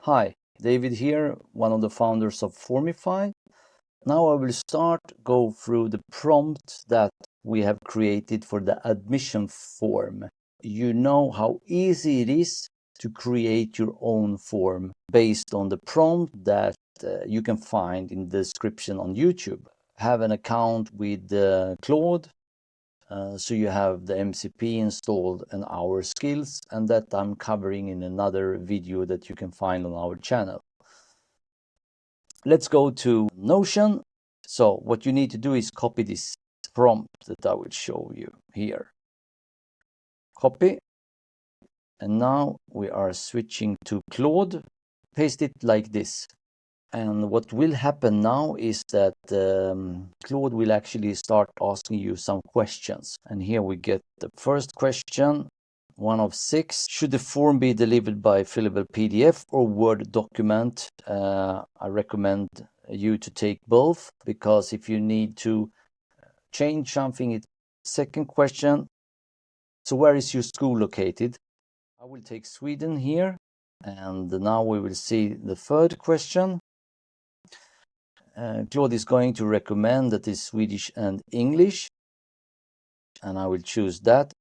Hi, David here, one of the founders of Formify. Now I will go through the prompt that we have created for the admission form. You know how easy it is to create your own form based on the prompt that you can find in the description on YouTube. Have an account with Claude. So you have the MCP installed and our skills, and that I'm covering in another video that you can find on our channel. Let's go to Notion. So what you need to do is copy this prompt that I will show you here. Copy. And now we are switching to Claude. Paste it like this. And what will happen now is that Claude will actually start asking you some questions. And here we get the first question, 1 of 6. Should the form be delivered by fillable PDF or Word document? I recommend you to take both, because if you need to change something, it's second question. So where is your school located? I will take Sweden here. And now we will see the third question. Claude is going to recommend that is Swedish and English, and I will choose that.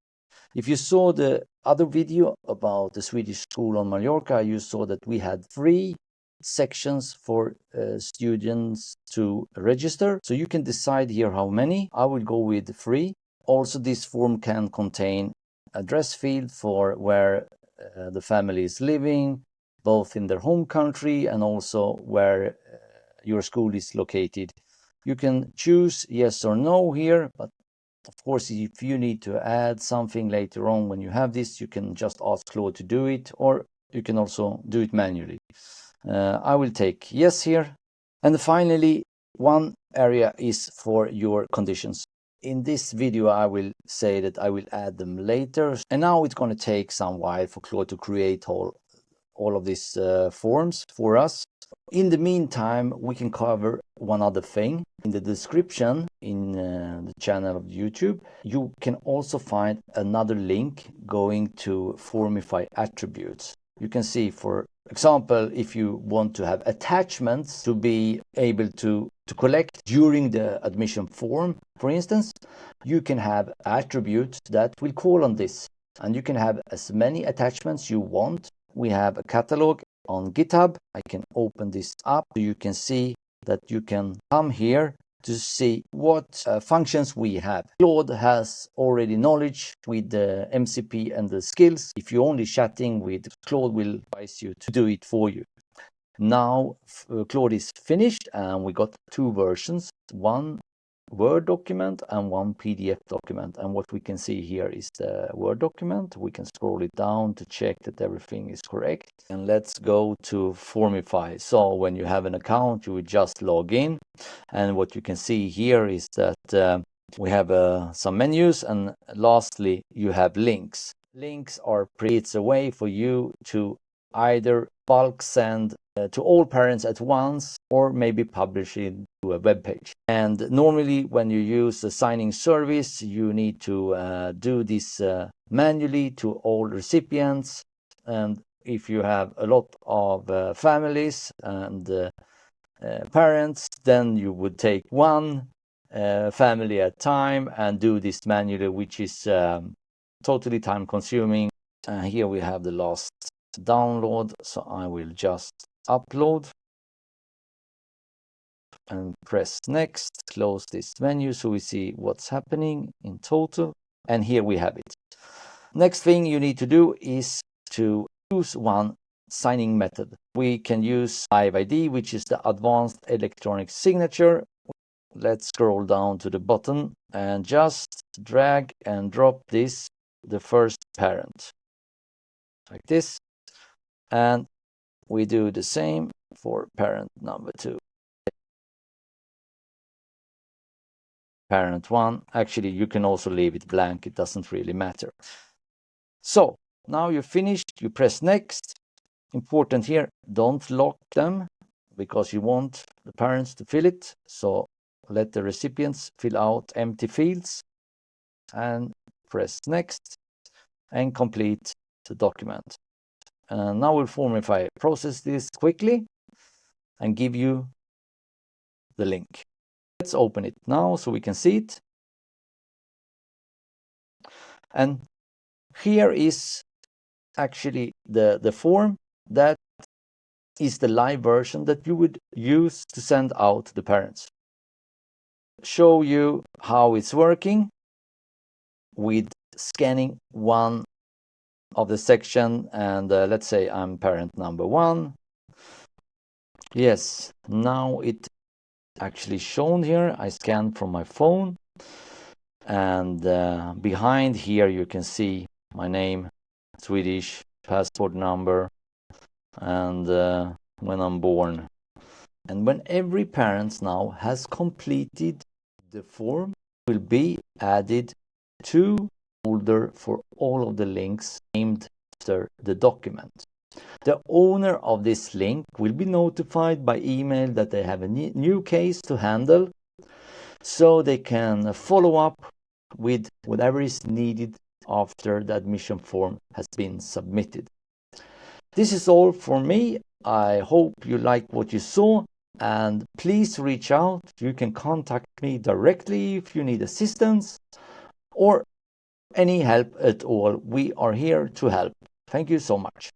If you saw the other video about the Swedish school on Mallorca, you saw that we had 3 sections for students to register. So you can decide here how many. I will go with 3. Also, this form can contain address field for where the family is living, both in their home country and also where your school is located. You can choose yes or no here, but of course, if you need to add something later on when you have this, you can just ask Claude to do it, or you can also do it manually. I will take yes here. And finally, one area is for your conditions. In this video, I will say that I will add them later. And now it's going to take some while for Claude to create all of these forms for us. In the meantime, we can cover one other thing. In the description in the channel of YouTube, you can also find another link going to Formify attributes. You can see, for example, if you want to have attachments to be able to collect during the admission form, for instance, you can have attributes that will call on this. And you can have as many attachments you want. We have a catalog on GitHub. I can open this up so you can see that you can come here to see what functions we have. Claude has already knowledge with the MCP and the skills. If you're only chatting with Claude, will advise you to do it for you. Now Claude is finished, and we got 2 versions, one Word document and one PDF document. And what we can see here is the Word document. We can scroll it down to check that everything is correct. And let's go to Formify. So when you have an account, you will just log in. And what you can see here is that we have some menus, and lastly, you have links. Links are it's a way for you to either bulk send to all parents at once, or maybe publish it to a web page. And normally when you use a signing service, you need to do this manually to all recipients. And if you have a lot of families and parents, then you would take one family at a time and do this manually, which is totally time consuming. Here we have the last download, so I will just upload and press next, close this menu so we see what's happening in total. And here we have it. Next thing you need to do is to choose one signing method. We can use eIDAS, which is the advanced electronic signature. Let's scroll down to the bottom and just drag and drop this, the first parent, like this. And we do the same for parent number 2. Parent 1, actually you can also leave it blank, it doesn't really matter. So now you're finished, you press next. Important here, don't lock them, because you want the parents to fill it. So let the recipients fill out empty fields and press next and complete the document. And now will Formify process this quickly and give you the link. Let's open it now so we can see it. And here is actually the form that is the live version that you would use to send out to the parents. Show you how it's working with scanning one of the section, and let's say I'm parent number 1. Yes, now it actually shown here. I scanned from my phone, and behind here you can see my name, Swedish, passport number, and when I'm born. And when every parent now has completed the form, will be added to folder for all of the links named after the document. The owner of this link will be notified by email that they have a new case to handle, so they can follow up with whatever is needed after the admission form has been submitted. This is all for me. I hope you like what you saw, and please reach out. You can contact me directly if you need assistance or any help at all. We are here to help. Thank you so much.